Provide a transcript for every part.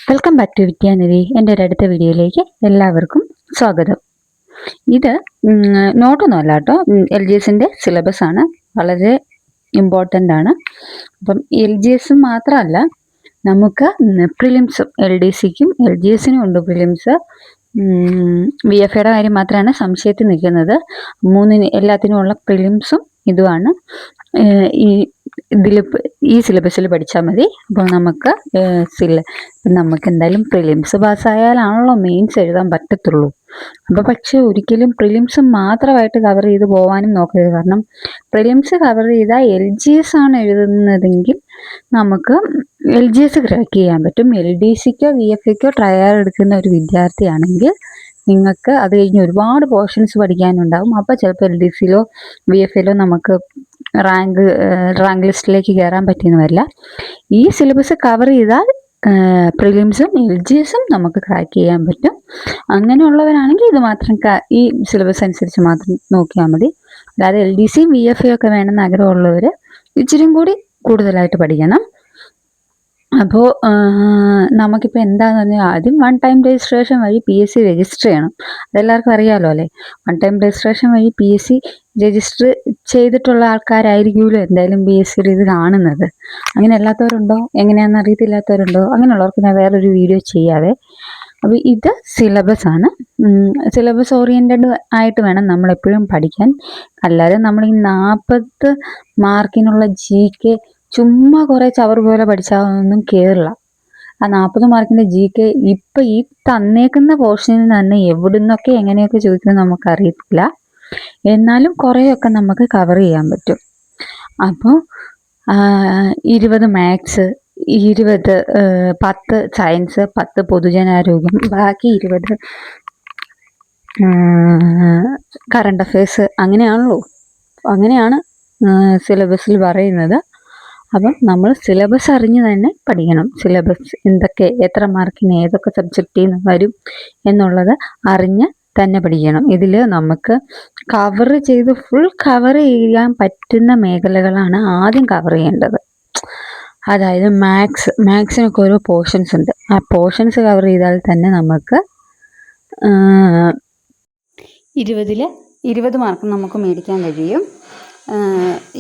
Welcome back to Vidyanidhi. എൻ്റെ ഒരു അടുത്ത വീഡിയോയിലേക്ക് എല്ലാവർക്കും സ്വാഗതം. ഇത് നോട്ടൊന്നുമല്ല കേട്ടോ, LGSൻ്റെ സിലബസ് ആണ്. വളരെ ഇമ്പോർട്ടൻ്റ് ആണ്. അപ്പം LGS മാത്രമല്ല, നമുക്ക് പ്രിലിംസും LDCക്കും LGSനും ഉണ്ട് പ്രിലിംസ്. VFAയുടെ കാര്യം മാത്രമാണ് സംശയത്തിൽ നിൽക്കുന്നത്. എല്ലാത്തിനും ഉള്ള പ്രിലിംസും ഇതുമാണ്. ഈ സിലബസിൽ പഠിച്ചാൽ മതി. അപ്പോൾ നമുക്ക് എന്തായാലും പ്രിലിംസ് പാസ്സായാലാണല്ലോ മെയിൻസ് എഴുതാൻ പറ്റത്തുള്ളൂ. അപ്പോൾ പക്ഷെ ഒരിക്കലും പ്രിലിംസ് മാത്രമായിട്ട് കവർ ചെയ്ത് പോകാനും നോക്കരുത്. കാരണം പ്രിലിംസ് കവർ ചെയ്താൽ LGS ആണ് എഴുതുന്നതെങ്കിൽ നമുക്ക് LGS ക്രാക്ക് ചെയ്യാൻ പറ്റും. LDCക്കോ VFAക്കോ ട്രയൽ എടുക്കുന്ന ഒരു വിദ്യാർത്ഥിയാണെങ്കിൽ നിങ്ങൾക്ക് അത് കഴിഞ്ഞ് ഒരുപാട് പോർഷൻസ് പഠിക്കാനുണ്ടാവും. അപ്പോൾ ചിലപ്പോൾ LDCയിലോ VFAയിലോ നമുക്ക് റാങ്ക് ലിസ്റ്റിലേക്ക് കയറാൻ പറ്റിയെന്ന് വരില്ല. ഈ സിലബസ് കവർ ചെയ്താൽ പ്രിലിംസും LGSും നമുക്ക് ക്രാക്ക് ചെയ്യാൻ പറ്റും. അങ്ങനെയുള്ളവരാണെങ്കിൽ ഇത് മാത്രം ഈ സിലബസ് അനുസരിച്ച് മാത്രം നോക്കിയാൽ മതി. അല്ലാതെ LDC VFA ഒക്കെ വേണമെന്ന് ആഗ്രഹമുള്ളവർ ഇച്ചിരിയും കൂടി കൂടുതലായിട്ട് പഠിക്കണം. അപ്പോൾ നമുക്കിപ്പോൾ എന്താണെന്ന് പറഞ്ഞാൽ ആദ്യം 1 ടൈം രജിസ്ട്രേഷൻ വഴി PSC രജിസ്റ്റർ ചെയ്യണം. അതെല്ലാവർക്കും അറിയാമല്ലോ അല്ലേ. 1 ടൈം രജിസ്ട്രേഷൻ വഴി PSC രജിസ്റ്റർ ചെയ്തിട്ടുള്ള ആൾക്കാരായിരിക്കുമല്ലോ എന്തായാലും PSCയുടെ ഇത് കാണുന്നത്. അങ്ങനെ അല്ലാത്തവരുണ്ടോ, എങ്ങനെയാണെന്ന് അറിയത്തില്ലാത്തവരുണ്ടോ? അങ്ങനെയുള്ളവർക്ക് ഞാൻ വേറൊരു വീഡിയോ ചെയ്യാവേ. അപ്പോൾ ഇത് സിലബസ് ആണ്. സിലബസ് ഓറിയൻറ്റഡ് ആയിട്ട് വേണം നമ്മളെപ്പോഴും പഠിക്കാൻ. അല്ലാതെ നമ്മൾ ഈ 40 മാർക്കിനുള്ള GK ചുമ്മാ കുറേ ചവറ് പോലെ പഠിച്ചാൽ ഒന്നും കയറില്ല. ആ 40 മാർക്കിൻ്റെ GK ഇപ്പം ഈ തന്നേക്കുന്ന പോർഷനിൽ തന്നെ എവിടുന്നൊക്കെ എങ്ങനെയൊക്കെ ചോദിക്കുന്നത് നമുക്കറിയത്തില്ല. എന്നാലും കുറേയൊക്കെ നമുക്ക് കവർ ചെയ്യാൻ പറ്റും. അപ്പോൾ 20 മാത്സ്, 10 സയൻസ്, 10 പൊതുജനാരോഗ്യം, ബാക്കി 20 കറണ്ട് അഫയേഴ്സ്. അങ്ങനെയാണ് സിലബസിൽ പറയുന്നത്. അപ്പം നമ്മൾ സിലബസ് അറിഞ്ഞ് തന്നെ പഠിക്കണം. സിലബസ് എന്തൊക്കെ, എത്ര മാർക്കിന് ഏതൊക്കെ സബ്ജക്റ്റിൽ നിന്ന് വരും എന്നുള്ളത് അറിഞ്ഞ് തന്നെ പഠിക്കണം. ഇതിൽ നമുക്ക് ഫുൾ കവർ ചെയ്യാൻ പറ്റുന്ന മേഖലകളാണ് ആദ്യം കവർ ചെയ്യേണ്ടത്. അതായത് മാത്സിനൊക്കെ ഓരോ പോർഷൻസ് ഉണ്ട്. ആ പോർഷൻസ് കവർ ചെയ്താൽ തന്നെ നമുക്ക് 20 മാർക്ക് നമുക്ക് മേടിക്കാൻ കഴിയും.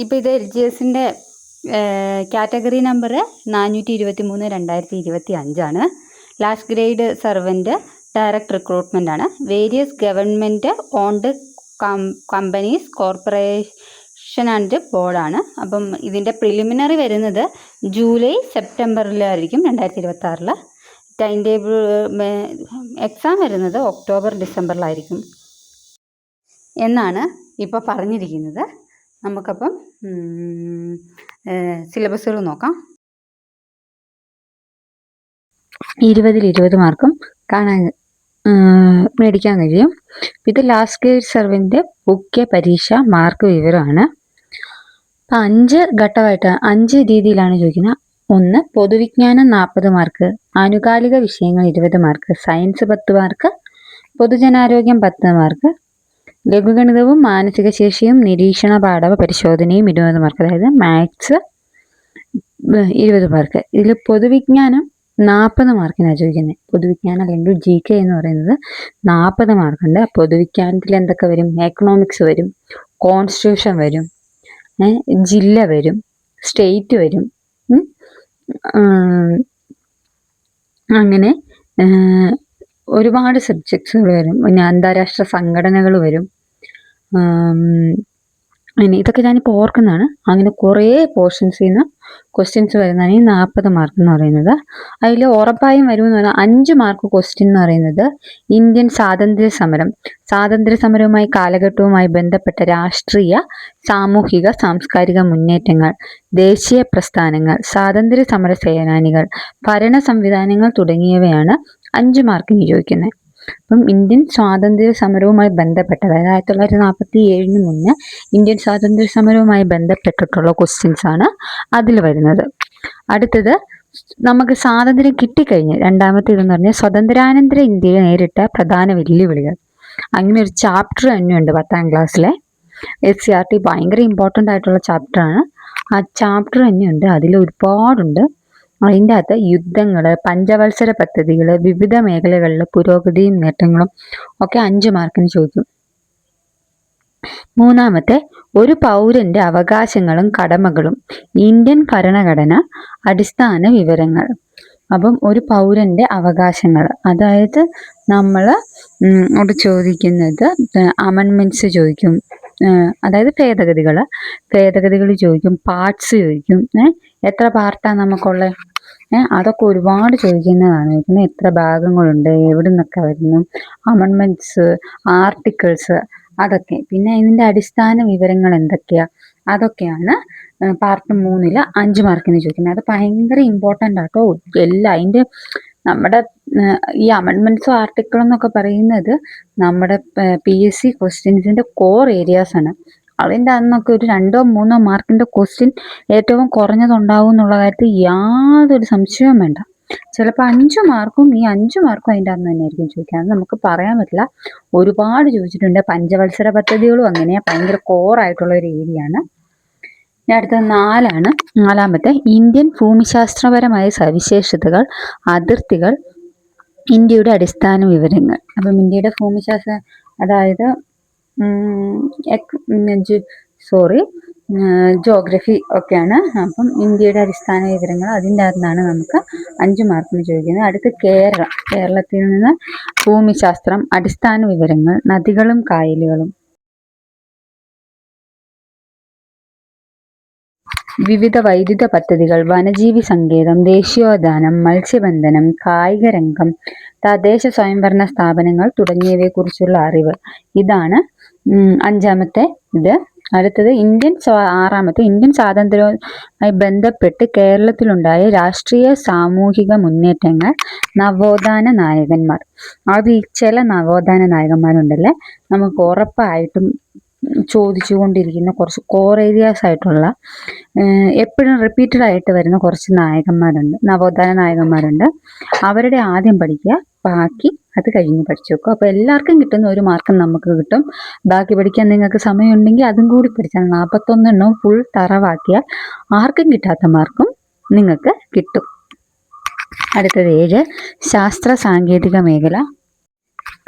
ഇപ്പോൾ ഇത് LGSൻ്റെ കാറ്റഗറി നമ്പർ 423/2025 ആണ്. Last grade servant direct recruitment ആണ്. Various government owned companies corporation and ബോർഡാണ്. അപ്പം ഇതിൻ്റെ പ്രിലിമിനറി വരുന്നത് ജൂലൈ സെപ്റ്റംബറിലായിരിക്കും 2026. ടൈം ടേബിൾ എക്സാം വരുന്നത് ഒക്ടോബർ ഡിസംബറിലായിരിക്കും എന്നാണ് ഇപ്പോൾ പറഞ്ഞിരിക്കുന്നത്. നമുക്കപ്പം സിലബസുകൾ നോക്കാം. 20 മാർക്കും മേടിക്കാൻ കഴിയും. ഇത് ലാസ്റ്റ് ഗ്രേഡ് സർവൻറ്റ് മുഖ്യ പരീക്ഷ മാർക്ക് വിവരമാണ്. അപ്പം 5 ഘട്ടമായിട്ട് 5 രീതിയിലാണ് ചോദിക്കുന്നത്. 1 പൊതുവിജ്ഞാനം 40 മാർക്ക്, ആനുകാലിക വിഷയങ്ങൾ 20 മാർക്ക്, സയൻസ് 10 മാർക്ക്, പൊതുജനാരോഗ്യം 10 മാർക്ക്, ലഘുഗണിതവും മാനസിക ശേഷിയും നിരീക്ഷണ പാഠവ പരിശോധനയും 20 മാർക്ക്. അതായത് മാത്സ് 20 മാർക്ക്. ഇതിൽ പൊതുവിജ്ഞാനം 40 മാർക്കിനാണ് ചോദിക്കുന്നത്. പൊതുവിജ്ഞാനം അല്ലെങ്കിൽ GK എന്ന് പറയുന്നത് 40 മാർക്കുണ്ട്. പൊതുവിജ്ഞാനത്തിൽ എന്തൊക്കെ വരും? എക്കണോമിക്സ് വരും, കോൺസ്റ്റിറ്റ്യൂഷൻ വരും, ജില്ല വരും, സ്റ്റേറ്റ് വരും, അങ്ങനെ ഒരുപാട് സബ്ജക്ട്സുകൾ വരും. പിന്നെ അന്താരാഷ്ട്ര സംഘടനകൾ വരും. ഇതൊക്കെ ഞാനിപ്പോൾ ഓർക്കുന്നതാണ്. അങ്ങനെ കുറേ പോർഷൻസിൽ നിന്ന് ക്വസ്റ്റ്യൻസ് വരുന്നതാണ് ഈ 40 മാർക്ക് എന്ന് പറയുന്നത്. അതിൽ ഉറപ്പായും വരുമെന്ന് പറഞ്ഞാൽ 5 മാർക്ക് ക്വസ്റ്റ്യൻ എന്ന് പറയുന്നത് ഇന്ത്യൻ സ്വാതന്ത്ര്യ സമരവുമായി കാലഘട്ടവുമായി ബന്ധപ്പെട്ട രാഷ്ട്രീയ, സാമൂഹിക, സാംസ്കാരിക മുന്നേറ്റങ്ങൾ, ദേശീയ പ്രസ്ഥാനങ്ങൾ, സ്വാതന്ത്ര്യ സമര സേനാനികൾ, ഭരണ സംവിധാനങ്ങൾ തുടങ്ങിയവയാണ് 5 മാർക്കിന് ചോദിക്കുന്നത്. അപ്പം ഇന്ത്യൻ സ്വാതന്ത്ര്യ സമരവുമായി ബന്ധപ്പെട്ട, അതായത് 1947 മുന്നേ ഇന്ത്യൻ സ്വാതന്ത്ര്യ സമരവുമായി ബന്ധപ്പെട്ടിട്ടുള്ള ക്വസ്റ്റ്യൻസ് ആണ് അതിൽ വരുന്നത്. അടുത്തത് നമുക്ക് സ്വാതന്ത്ര്യം കിട്ടിക്കഴിഞ്ഞ് രണ്ടാമത്തെ ഇതെന്ന് പറഞ്ഞാൽ സ്വതന്ത്രാനന്തര ഇന്ത്യയെ നേരിട്ട പ്രധാന വെല്ലുവിളികൾ. അങ്ങനെ ഒരു ചാപ്റ്റർ തന്നെയുണ്ട് 10ാം ക്ലാസ്സിലെ SCRT ഭയങ്കര ഇമ്പോർട്ടൻ്റ് ആയിട്ടുള്ള ചാപ്റ്ററാണ്. ആ ചാപ്റ്റർ തന്നെയുണ്ട്. അതിൽ ഒരുപാടുണ്ട്. അതിൻ്റെ അകത്ത് യുദ്ധങ്ങൾ, പഞ്ചവത്സര പദ്ധതികൾ, വിവിധ മേഖലകളിലെ പുരോഗതിയും നേട്ടങ്ങളും ഒക്കെ 5 മാർക്കിന് ചോദിക്കും. മൂന്നാമത്തെ, ഒരു പൗരന്റെ അവകാശങ്ങളും കടമകളും, ഇന്ത്യൻ ഭരണഘടന, അടിസ്ഥാന വിവരങ്ങൾ. അപ്പം ഒരു പൗരന്റെ അവകാശങ്ങൾ, അതായത് നമ്മൾ അവിടെ ചോദിക്കുന്നത് അമെൻമെന്റ്സ് ചോദിക്കും, അതായത് ഭേദഗതികൾ ചോദിക്കും, പാർട്സ് ചോദിക്കും. എത്ര പാർട്ടാണ് നമുക്കുള്ളത്, അതൊക്കെ ഒരുപാട് ചോദിക്കുന്നതാണ്. പിന്നെ എത്ര ഭാഗങ്ങളുണ്ട്, എവിടെ നിന്നൊക്കെ വരുന്നു, അമെൻമെന്റ്സ്, ആർട്ടിക്കിൾസ്, അതൊക്കെ. പിന്നെ ഇതിൻ്റെ അടിസ്ഥാന വിവരങ്ങൾ എന്തൊക്കെയാ, അതൊക്കെയാണ് പാർട്ട് 3 5 മാർക്കിന് ചോദിക്കുന്നത്. അത് ഭയങ്കര ഇമ്പോർട്ടൻ്റ് ആട്ടോ. എല്ലാം അതിൻ്റെ നമ്മുടെ ഈ അമെൻമെന്റ്സും ആർട്ടിക്കിളും എന്നൊക്കെ പറയുന്നത് നമ്മുടെ PSC ക്വസ്റ്റ്യൻസിന്റെ കോർ ഏരിയാസ് ആണ്. അതിൻ്റെ അന്നൊക്കെ ഒരു 2-3 മാർക്കിന്റെ ക്വസ്റ്റ്യൻ ഏറ്റവും കുറഞ്ഞതുണ്ടാവും എന്നുള്ള കാര്യത്തിൽ യാതൊരു സംശയവും വേണ്ട. ചിലപ്പോൾ 5 മാർക്കും ഈ 5 മാർക്കും അതിൻ്റെ അന്ന് തന്നെയായിരിക്കും ചോദിക്കുക. അത് നമുക്ക് പറയാൻ പറ്റില്ല. ഒരുപാട് ചോദിച്ചിട്ടുണ്ട്. പഞ്ചവത്സര പദ്ധതികളും അങ്ങനെയാ, ഭയങ്കര കോറായിട്ടുള്ള ഒരു ഏരിയ ആണ്. ഇനി അടുത്തത് 4ആണ്. നാലാമത്തെ, ഇന്ത്യൻ ഭൂമിശാസ്ത്രപരമായ സവിശേഷതകൾ, അതിർത്തികൾ, ഇന്ത്യയുടെ അടിസ്ഥാന വിവരങ്ങൾ. അപ്പം ഇന്ത്യയുടെ ഭൂമിശാസ്ത്ര, അതായത് ജോഗ്രഫി ഒക്കെയാണ്. അപ്പം ഇന്ത്യയുടെ അടിസ്ഥാന വിവരങ്ങൾ, അതിൻ്റെ അകത്താണ് നമുക്ക് 5 മാർക്കിന് ചോദിക്കുന്നത്. അടുത്ത് കേരളത്തിൽ നിന്ന് ഭൂമിശാസ്ത്രം, അടിസ്ഥാന വിവരങ്ങൾ, നദികളും കായലുകളും, വിവിധ വൈദ്യുത പദ്ധതികൾ, വനജീവി സങ്കേതം, ദേശീയോദ്യാനം, മത്സ്യബന്ധനം, കായിക രംഗം, തദ്ദേശ സ്വയംഭരണ സ്ഥാപനങ്ങൾ തുടങ്ങിയവയെക്കുറിച്ചുള്ള അറിവ്. ഇതാണ് 5-മത്തെ ഇത്. അടുത്തത് ആറാമത്തെ, ഇന്ത്യൻ സ്വാതന്ത്ര്യവുമായി ബന്ധപ്പെട്ട് കേരളത്തിലുണ്ടായ രാഷ്ട്രീയ സാമൂഹിക മുന്നേറ്റങ്ങൾ, നവോത്ഥാന നായകന്മാർ. അത് ചില നവോത്ഥാന നായകന്മാരുണ്ടല്ലേ, നമുക്ക് ഉറപ്പായിട്ടും ചോദിച്ചുകൊണ്ടിരിക്കുന്ന കുറച്ച് കോർ ഏരിയാസ് ആയിട്ടുള്ള, എപ്പോഴും റിപ്പീറ്റഡ് ആയിട്ട് വരുന്ന കുറച്ച് നവോത്ഥാന നായകന്മാരുണ്ട്. അവരുടെ ആദ്യം പഠിക്കുക, ബാക്കി അത് കഴിഞ്ഞ് പഠിച്ചു വെക്കും. അപ്പോൾ എല്ലാവർക്കും കിട്ടുന്ന 1 മാർക്കും നമുക്ക് കിട്ടും. ബാക്കി പഠിക്കാൻ നിങ്ങൾക്ക് സമയമുണ്ടെങ്കിൽ അതും കൂടി പഠിച്ചാൽ 41 എണ്ണവും ഫുൾ തറവാക്കിയാൽ ആർക്കും കിട്ടാത്ത മാർക്കും നിങ്ങൾക്ക് കിട്ടും. അടുത്തത് 7, ശാസ്ത്ര സാങ്കേതിക മേഖല,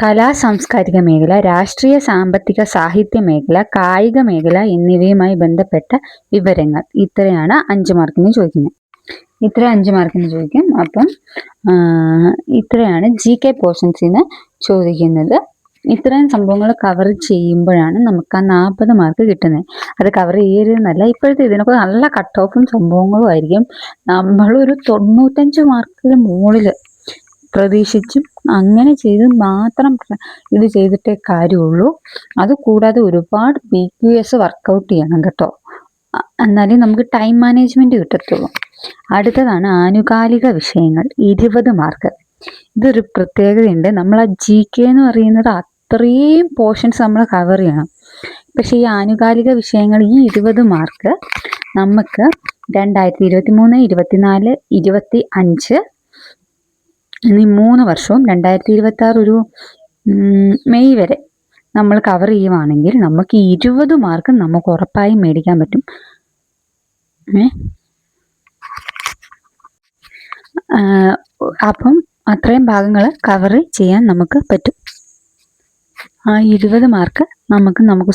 കലാ സാംസ്കാരിക മേഖല, രാഷ്ട്രീയ സാമ്പത്തിക സാഹിത്യ മേഖല, കായിക മേഖല എന്നിവയുമായി ബന്ധപ്പെട്ട വിവരങ്ങൾ. ഇത്രയാണ് 5 മാർക്കിന് ചോദിക്കുന്നത്. ഇത്ര 5 മാർക്കിന് ചോദിക്കും. അപ്പം ഇത്രയാണ് GK പോർഷൻസിൽ നിന്ന് ചോദിക്കുന്നത്. ഇത്രയും സംഭവങ്ങൾ കവർ ചെയ്യുമ്പോഴാണ് നമുക്ക് ആ 40 മാർക്ക് കിട്ടുന്നത്. അത് കവർ ചെയ്യരുതെന്നല്ല, ഇപ്പോഴത്തെ ഇതിനൊക്കെ നല്ല കട്ട് ഓഫും സംഭവങ്ങളും ആയിരിക്കും. നമ്മളൊരു 95 മാർക്കിന് മുകളിൽ പ്രതീക്ഷിച്ചും അങ്ങനെ ചെയ്ത് മാത്രം ഇത് ചെയ്തിട്ടേ കാര്യമുള്ളൂ. അതുകൂടാതെ ഒരുപാട് PQS വർക്കൗട്ട് ചെയ്യണം കേട്ടോ, എന്നാലേ നമുക്ക് ടൈം മാനേജ്മെന്റ് കിട്ടത്തുള്ളൂ. അടുത്തതാണ് ആനുകാലിക വിഷയങ്ങൾ, 20 മാർക്ക്. ഇതൊരു പ്രത്യേകതയുണ്ട്. നമ്മൾ ആ GK എന്ന് പറയുന്നത് അത്രയും പോർഷൻസ് നമ്മൾ കവർ ചെയ്യണം. പക്ഷെ ഈ ആനുകാലിക വിഷയങ്ങൾ, ഈ 20 മാർക്ക് നമുക്ക് 2023, 24, 25 എന്നീ 3 വർഷവും 2026 ഒരു മെയ് വരെ നമ്മൾ കവർ ചെയ്യുവാണെങ്കിൽ നമുക്ക് 20 മാർക്ക് നമുക്ക് ഉറപ്പായും മേടിക്കാൻ പറ്റും. അപ്പം അത്രയും ഭാഗങ്ങൾ കവർ ചെയ്യാൻ നമുക്ക് പറ്റും. ആ 20 മാർക്ക് നമുക്ക്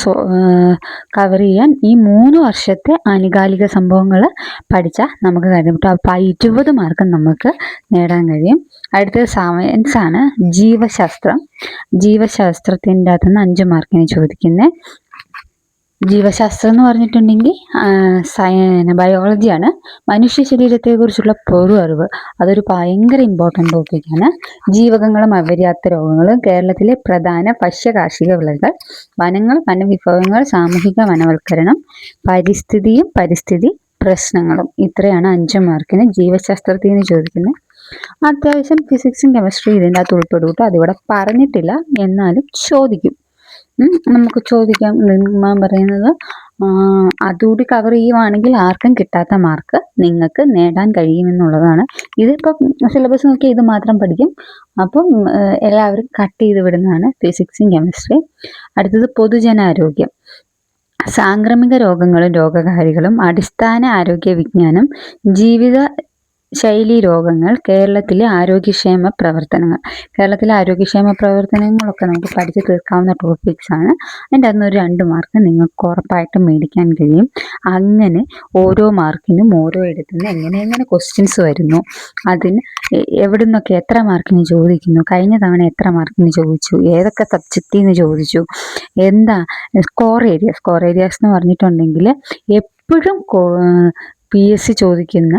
കവർ ചെയ്യാൻ ഈ 3 വർഷത്തെ ആനുകാലിക സംഭവങ്ങൾ പഠിച്ചാൽ നമുക്ക് കാര്യം കിട്ടും. അപ്പോൾ ആ 20 മാർക്ക് നമുക്ക് നേടാൻ കഴിയും. അടുത്തത് സയൻസ് ആണ്, ജീവശാസ്ത്രം. ജീവശാസ്ത്രത്തിൻ്റെ അകത്തുനിന്ന് 5 മാർക്കിന് ചോദിക്കുന്നത്. ജീവശാസ്ത്രം എന്ന് പറഞ്ഞിട്ടുണ്ടെങ്കിൽ ബയോളജിയാണ്. മനുഷ്യ ശരീരത്തെക്കുറിച്ചുള്ള പൊതു അറിവ്, അതൊരു ഭയങ്കര ഇമ്പോർട്ടൻ്റ് ടോപ്പിക്കാണ്. ജീവകങ്ങളും അപര്യാപ്ത രോഗങ്ങളും, കേരളത്തിലെ പ്രധാന ഭക്ഷ്യകാർഷിക വിളകൾ, വനങ്ങൾ, വനവിഭവങ്ങൾ, സാമൂഹിക വനവൽക്കരണം, പരിസ്ഥിതിയും പരിസ്ഥിതി പ്രശ്നങ്ങളും. ഇത്രയാണ് 5 മാർക്കിന് ജീവശാസ്ത്രത്തിൽ നിന്ന് ചോദിക്കുന്നത്. അത്യാവശ്യം ഫിസിക്സും കെമിസ്ട്രി ഇതിൻ്റെ അകത്ത് ഉൾപ്പെടും കേട്ടോ. അതിവിടെ പറഞ്ഞിട്ടില്ല, എന്നാലും ചോദിക്കും. നമുക്ക് ചോദിക്കാം. ഞാൻ പറയുന്നത് അതുകൂടി കവർ ചെയ്യുവാണെങ്കിൽ ആർക്കും കിട്ടാത്ത മാർക്ക് നിങ്ങൾക്ക് നേടാൻ കഴിയുമെന്നുള്ളതാണ്. ഇതിപ്പോൾ സിലബസ് നോക്കിയാൽ ഇത് മാത്രം പഠിക്കും. അപ്പം എല്ലാവരും കട്ട് ചെയ്ത് വിടുന്നതാണ് ഫിസിക്സും കെമിസ്ട്രി. അടുത്തത് പൊതുജനാരോഗ്യം, സാംക്രമിക രോഗങ്ങളും രോഗകാരികളും, അടിസ്ഥാന ആരോഗ്യ വിജ്ഞാനം, ജീവിത ശൈലീ രോഗങ്ങൾ, കേരളത്തിലെ ആരോഗ്യക്ഷേമ പ്രവർത്തനങ്ങൾ. കേരളത്തിലെ ആരോഗ്യക്ഷേമ പ്രവർത്തനങ്ങളൊക്കെ നമുക്ക് പഠിച്ച് തീർക്കാവുന്ന ടോപ്പിക്സാണ്. അതിൻ്റെ അകത്തുനിന്ന് ഒരു 2 മാർക്ക് നിങ്ങൾക്ക് ഉറപ്പായിട്ടും മേടിക്കാൻ കഴിയും. അങ്ങനെ ഓരോ മാർക്കിനും ഓരോ ഇടത്തുനിന്ന് എങ്ങനെ ക്വസ്റ്റ്യൻസ് വരുന്നു, അതിന് എവിടെ നിന്നൊക്കെ എത്ര മാർക്കിന് ചോദിക്കുന്നു, കഴിഞ്ഞ തവണ എത്ര മാർക്കിന് ചോദിച്ചു, ഏതൊക്കെ സബ്ജക്റ്റിൽ നിന്ന് ചോദിച്ചു, എന്താ സ്കോർ ഏരിയാസ് എന്ന് പറഞ്ഞിട്ടുണ്ടെങ്കിൽ എപ്പോഴും PSC ചോദിക്കുന്ന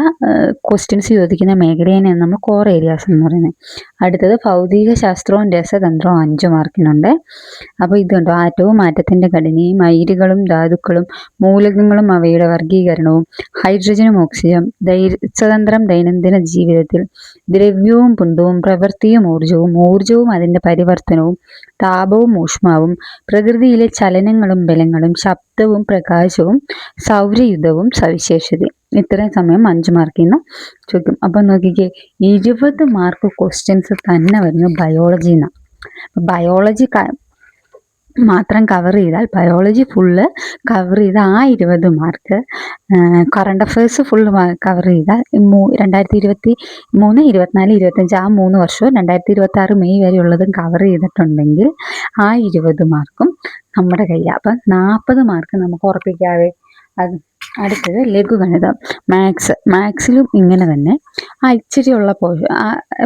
ക്വസ്റ്റ്യൻസ് ചോദിക്കുന്ന മേഖലയെയാണ് നമ്മൾ കോർ ഏരിയാസ് എന്ന് പറയുന്നത്. അടുത്തത് ഭൗതിക ശാസ്ത്രവും രസതന്ത്രവും 5 മാർക്കിനുണ്ട്. അപ്പോൾ ഇതുണ്ടോ, ആറ്റവും ആറ്റത്തിൻ്റെ ഘടനയും, അയിരുകളും ധാതുക്കളും മൂലകങ്ങളും അവയുടെ വർഗീകരണവും, ഹൈഡ്രജനും ഓക്സിജൻ, രസതന്ത്രം ദൈനംദിന ജീവിതത്തിൽ, ദ്രവ്യവും പുണ്ടവും, പ്രവൃത്തിയും ഊർജവും അതിൻ്റെ പരിവർത്തനവും, താപവും ഊഷ്മാവും, പ്രകൃതിയിലെ ചലനങ്ങളും ബലങ്ങളും, ശബ്ദവും പ്രകാശവും, സൗരയുധവും സവിശേഷതയും. ഇത്രയും സമയം 5 മാർക്കിൽ നിന്ന് ചോദിക്കും. അപ്പം നോക്കിക്കേ, 20 മാർക്ക് ക്വസ്റ്റ്യൻസ് തന്നെ വരുന്നു ബയോളജിയിൽ നിന്നാണ്. ബയോളജി മാത്രം കവർ ചെയ്താൽ, ബയോളജി ഫുള്ള് കവർ ചെയ്ത ആ 20 mark, current affairs full cover ചെയ്താൽ 2023, 24, 25 ആ 3 വർഷവും 2026 മെയ് വരെ ഉള്ളതും കവർ ചെയ്തിട്ടുണ്ടെങ്കിൽ ആ 20 മാർക്കും നമ്മുടെ കയ്യിൽ. അപ്പം 40 മാർക്ക് നമുക്ക് ഉറപ്പിക്കാതെ. അത് അടുത്തത് ലഘുഗണിതം, മാത്സിലും ഇങ്ങനെ തന്നെ. ഇച്ചിരിയുള്ള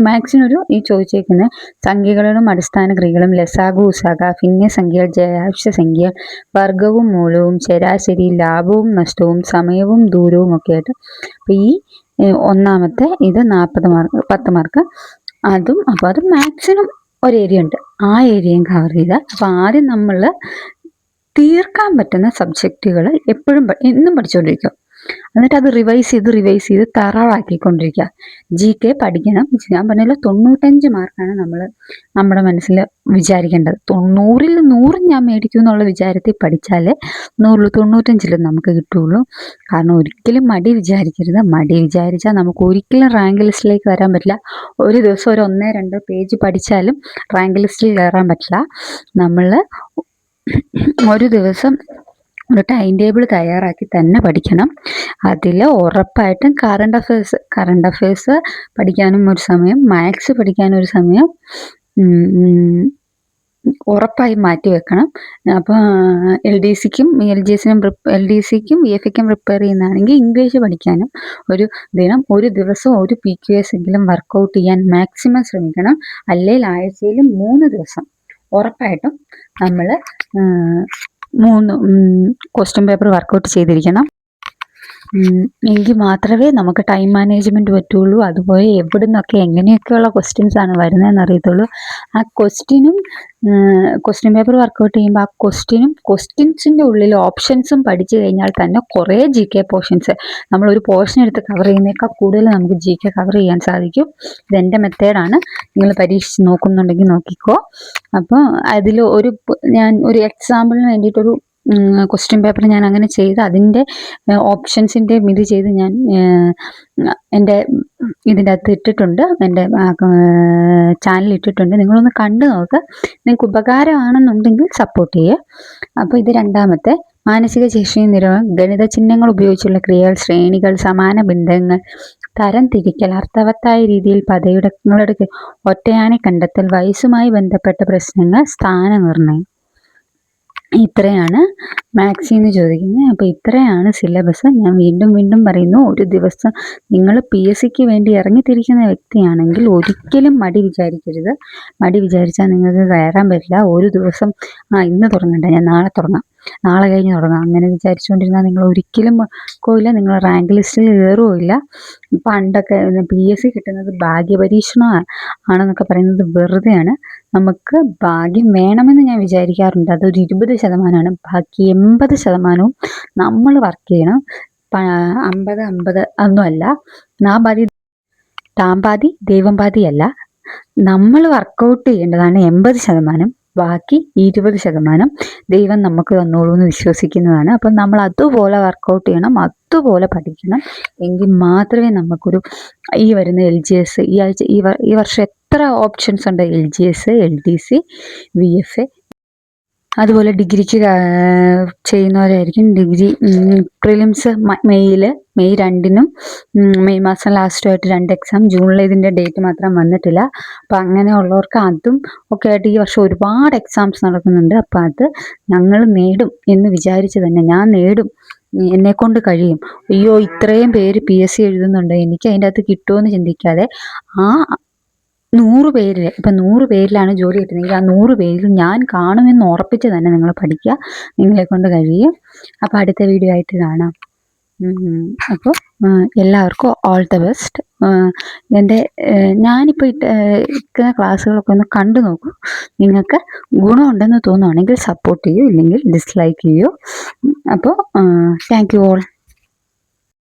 മാത്സിനൊരു ഈ ചോദിച്ചേക്കുന്ന സംഖ്യകളും അടിസ്ഥാന ക്രിയകളും, ലസാഗു ഉസാഗ, ഭിന്നസംഖ്യകൾ, ജയാംശസംഖ്യ, വർഗവും മൂലവും, ശരാശരി, ലാഭവും നഷ്ടവും, സമയവും ദൂരവും ഒക്കെ ആയിട്ട്. അപ്പോൾ ഈ ഒന്നാമത്തെ ഇത് 40 മാർക്ക്, 10 മാർക്ക് അതും. അപ്പോൾ അത് മാത്സിനും ഒരു ഏരിയ ഉണ്ട്, ആ ഏരിയയും കവർ ചെയ്താൽ. അപ്പോൾ ആദ്യം നമ്മൾ തീർക്കാൻ പറ്റുന്ന സബ്ജക്റ്റുകൾ എപ്പോഴും എന്നും പഠിച്ചുകൊണ്ടിരിക്കുക. എന്നിട്ട് അത് റിവൈസ് ചെയ്ത് തറവാക്കിക്കൊണ്ടിരിക്കുക. GK പഠിക്കണം. ഞാൻ പറഞ്ഞല്ലോ 95 മാർക്കാണ് നമ്മുടെ മനസ്സിൽ വിചാരിക്കേണ്ടത്. 100-ൽ 100 ഞാൻ മേടിക്കും എന്നുള്ള വിചാരത്തിൽ പഠിച്ചാലേ 100-ൽ 95 നമുക്ക് കിട്ടുള്ളൂ. കാരണം ഒരിക്കലും മടി വിചാരിക്കരുത്. മടി വിചാരിച്ചാൽ നമുക്ക് ഒരിക്കലും റാങ്ക് ലിസ്റ്റിലേക്ക് വരാൻ പറ്റില്ല. ഒരു ദിവസം ഒരു 1-2 പേജ് പഠിച്ചാലും റാങ്ക് ലിസ്റ്റിൽ കയറാൻ പറ്റില്ല. നമ്മൾ ഒരു ദിവസം ഒരു ടൈം ടേബിൾ തയ്യാറാക്കി തന്നെ പഠിക്കണം. അതിൽ ഉറപ്പായിട്ടും കറണ്ട് അഫയേഴ്സ് പഠിക്കാനും ഒരു സമയം, മാത്സ് പഠിക്കാനും ഒരു സമയം ഉറപ്പായി മാറ്റി വെക്കണം. അപ്പോൾ LDCക്കും LGSനും EFക്കും പ്രിപ്പയർ ചെയ്യുന്നതാണെങ്കിൽ ഇംഗ്ലീഷ് പഠിക്കാനും ഒരു ദിവസം ഒരു PQS എങ്കിലും വർക്കൗട്ട് ചെയ്യാൻ മാക്സിമം ശ്രമിക്കണം. അല്ലെങ്കിൽ ആഴ്ചയിൽ 3 ദിവസം ഉറപ്പായിട്ടും നമ്മൾ 3 ക്വസ്റ്റ്യൻ പേപ്പർ വർക്കൗട്ട് ചെയ്തിരിക്കണം. എങ്കിൽ മാത്രമേ നമുക്ക് ടൈം മാനേജ്മെൻറ്റ് പറ്റുള്ളൂ. അതുപോലെ എവിടെ നിന്നൊക്കെ എങ്ങനെയൊക്കെയുള്ള ക്വസ്റ്റ്യൻസ് ആണ് വരുന്നതെന്ന് അറിയത്തുള്ളൂ. ആ ക്വസ്റ്റ്യൻ പേപ്പർ വർക്കൗട്ട് ചെയ്യുമ്പോൾ ആ ക്വസ്റ്റ്യൻസിൻ്റെ ഉള്ളിൽ ഓപ്ഷൻസും പഠിച്ചു കഴിഞ്ഞാൽ തന്നെ കുറേ GK പോർഷൻസ്, നമ്മളൊരു പോർഷൻ എടുത്ത് കവർ ചെയ്യുന്നതിനേക്കാൾ കൂടുതൽ നമുക്ക് GK കവർ ചെയ്യാൻ സാധിക്കും. ഇതെൻ്റെ മെത്തേഡാണ്. നിങ്ങൾ പരീക്ഷിച്ച് നോക്കുന്നുണ്ടെങ്കിൽ നോക്കിക്കോ. അപ്പോൾ അതിൽ ഞാൻ ഒരു എക്സാമ്പിളിന് വേണ്ടിയിട്ടൊരു ക്വസ്റ്റ്യൻ പേപ്പർ ഞാൻ അങ്ങനെ ചെയ്ത് അതിൻ്റെ ഓപ്ഷൻസിൻ്റെ ഇത് ചെയ്ത് ഞാൻ എൻ്റെ ഇതിൻ്റെ അകത്ത് ഇട്ടിട്ടുണ്ട്, എൻ്റെ ചാനലിൽ ഇട്ടിട്ടുണ്ട്. നിങ്ങളൊന്ന് കണ്ടു നോക്കുക. നിങ്ങൾക്ക് ഉപകാരമാണെന്നുണ്ടെങ്കിൽ സപ്പോർട്ട് ചെയ്യുക. അപ്പോൾ ഇത് രണ്ടാമത്തെ. മാനസിക ശേഷി നിരവധി ഗണിത ചിഹ്നങ്ങൾ ഉപയോഗിച്ചുള്ള ക്രിയകൾ, ശ്രേണികൾ, സമാന ബന്ധങ്ങൾ, തരം തിരിക്കൽ, അർത്ഥവത്തായ രീതിയിൽ പദങ്ങളുടെ ഒറ്റയാണി കണ്ടെത്തൽ, വയസ്സുമായി ബന്ധപ്പെട്ട പ്രശ്നങ്ങൾ, സ്ഥാനനിർണ്ണയം. ഇത്രയാണ് മാത്സിൽ നിന്ന് ചോദിക്കുന്നത്. അപ്പോൾ ഇത്രയാണ് സിലബസ്. ഞാൻ വീണ്ടും പറയുന്നു, ഒരു ദിവസം നിങ്ങൾ PSCക്ക് വേണ്ടി ഇറങ്ങിത്തിരിക്കുന്ന വ്യക്തിയാണെങ്കിൽ ഒരിക്കലും മടി വിചാരിക്കരുത്. മടി വിചാരിച്ചാൽ നിങ്ങൾക്ക് കയറാൻ പറ്റില്ല. ഒരു ദിവസം ഇന്ന് തുടങ്ങണ്ട, ഞാൻ നാളെ തുടങ്ങാം, നാളെ കഴിഞ്ഞ് തുടങ്ങാം, അങ്ങനെ വിചാരിച്ചുകൊണ്ടിരുന്നാൽ നിങ്ങൾ ഒരിക്കലും പോയില്ല, നിങ്ങൾ റാങ്ക് ലിസ്റ്റിൽ കയറുകയില്ല. പണ്ടൊക്കെ PSC കിട്ടുന്നത് ഭാഗ്യപരീക്ഷണം ആണെന്നൊക്കെ പറയുന്നത് വെറുതെയാണ്. നമുക്ക് ഭാഗ്യം വേണമെന്ന് ഞാൻ വിചാരിക്കാറുണ്ട്. അതൊരു 20%. ബാക്കി 80% നമ്മൾ വർക്ക് ചെയ്യണം. 50-50 ഒന്നുമല്ല. താൻ പാതി ദൈവം പാതിയല്ല. നമ്മൾ വർക്കൗട്ട് ചെയ്യേണ്ടതാണ് 80%. ബാക്കി 20% ദൈവം നമുക്ക് തന്നോളൂ എന്ന് വിശ്വസിക്കുന്നതാണ്. അപ്പം നമ്മൾ അതുപോലെ വർക്കൗട്ട് ചെയ്യണം, അതുപോലെ പഠിക്കണം. എങ്കിൽ മാത്രമേ നമുക്കൊരു ഈ വരുന്ന LGS, ഈ വർഷം എത്ര ഓപ്ഷൻസ് ഉണ്ട്, LGS, LDC, VFA, അതുപോലെ ഡിഗ്രിക്ക് ചെയ്യുന്നവരായിരിക്കും ഡിഗ്രി പ്രിലിംസ് മെയ് 2-നും മെയ് മാസം ലാസ്റ്റുമായിട്ട് 2 എക്സാം. ജൂണിൽ ഇതിൻ്റെ ഡേറ്റ് മാത്രം വന്നിട്ടില്ല. അപ്പം അങ്ങനെയുള്ളവർക്ക് അതും ഒക്കെ ആയിട്ട് ഈ വർഷം ഒരുപാട് എക്സാംസ് നടക്കുന്നുണ്ട്. അപ്പം അത് ഞങ്ങൾ നേടും എന്ന് വിചാരിച്ച് തന്നെ ഞാൻ നേടും, എന്നെക്കൊണ്ട് കഴിയും, അയ്യോ ഇത്രയും പേര് PSC എഴുതുന്നുണ്ട് എനിക്ക് അതിൻ്റെ അകത്ത് കിട്ടുമെന്ന് ചിന്തിക്കാതെ ആ 100 പേരിൽ ഇപ്പം 100 പേരിലാണ് ജോലി കിട്ടുന്നതെങ്കിൽ ആ 100 പേരിൽ ഞാൻ കാണുമെന്ന് ഉറപ്പിച്ച് തന്നെ നിങ്ങൾ പഠിക്കുക, നിങ്ങളെക്കൊണ്ട് കഴിയും. അപ്പോൾ അടുത്ത വീഡിയോ ആയിട്ട് കാണാം. അപ്പോൾ എല്ലാവർക്കും ഓൾ ദ ബെസ്റ്റ്. എൻ്റെ ഞാനിപ്പോൾ ഇരിക്കുന്ന ക്ലാസ്സുകളൊക്കെ ഒന്ന് കണ്ടു നോക്കൂ. നിങ്ങൾക്ക് ഗുണമുണ്ടെന്ന് തോന്നുകയാണെങ്കിൽ സപ്പോർട്ട് ചെയ്യൂ, ഇല്ലെങ്കിൽ ഡിസ്ലൈക്ക് ചെയ്യൂ. അപ്പോൾ താങ്ക് യു ഓൾ.